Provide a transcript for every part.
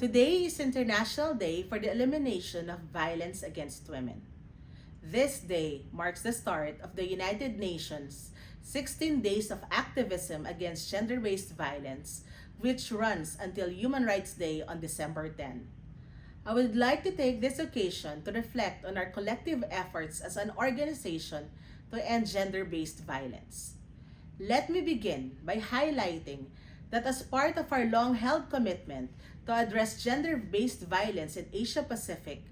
Today is International Day for the Elimination of Violence Against Women. This day marks the start of the United Nations 16 Days of Activism Against Gender-Based Violence, which runs until Human Rights Day on December 10. I would like to take this occasion to reflect on our collective efforts as an organization to end gender-based violence. Let me begin by highlighting that as part of our long-held commitment to address gender-based violence in Asia-Pacific,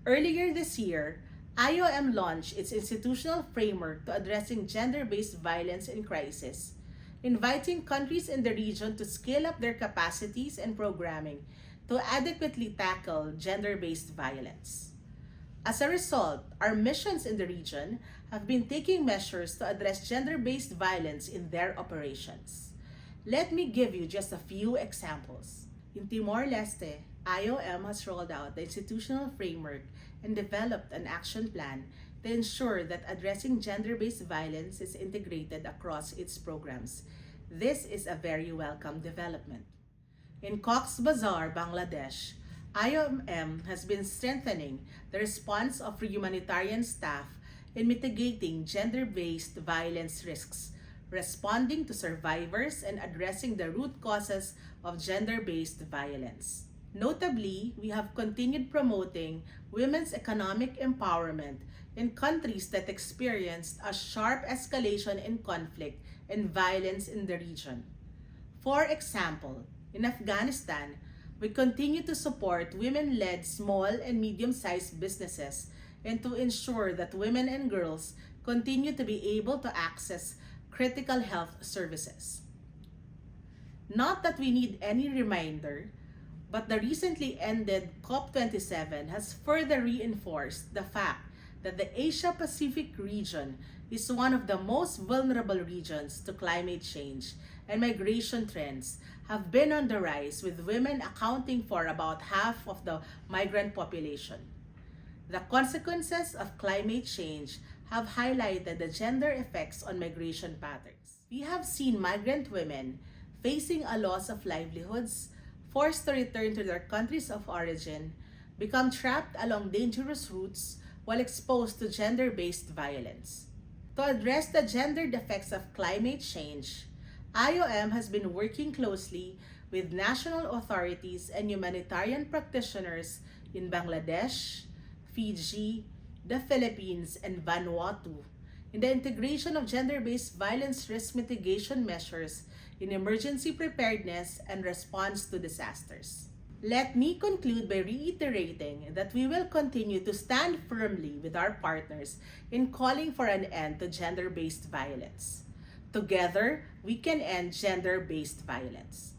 earlier this year, IOM launched its institutional framework to addressing gender-based violence in crisis, inviting countries in the region to scale up their capacities and programming to adequately tackle gender-based violence. As a result, our missions in the region have been taking measures to address gender-based violence in their operations. Let me give you just a few examples. In Timor-Leste, IOM has rolled out the institutional framework and developed an action plan to ensure that addressing gender-based violence is integrated across its programs. This is a very welcome development. In Cox's Bazar, Bangladesh, IOM has been strengthening the response of humanitarian staff in mitigating gender-based violence risks, responding to survivors and addressing the root causes of gender-based violence. Notably, we have continued promoting women's economic empowerment in countries that experienced a sharp escalation in conflict and violence in the region. For example, in Afghanistan, we continue to support women-led small and medium-sized businesses and to ensure that women and girls continue to be able to access critical health services. Not that we need any reminder, but the recently ended COP27 has further reinforced the fact that the Asia-Pacific region is one of the most vulnerable regions to climate change, and migration trends have been on the rise, with women accounting for about half of the migrant population. The consequences of climate change have highlighted the gender effects on migration patterns. We have seen migrant women facing a loss of livelihoods, forced to return to their countries of origin, become trapped along dangerous routes while exposed to gender-based violence. To address the gendered effects of climate change, IOM has been working closely with national authorities and humanitarian practitioners in Bangladesh, Fiji, the Philippines, and Vanuatu in the integration of gender-based violence risk mitigation measures in emergency preparedness and response to disasters. Let me conclude by reiterating that we will continue to stand firmly with our partners in calling for an end to gender-based violence. Together, we can end gender-based violence.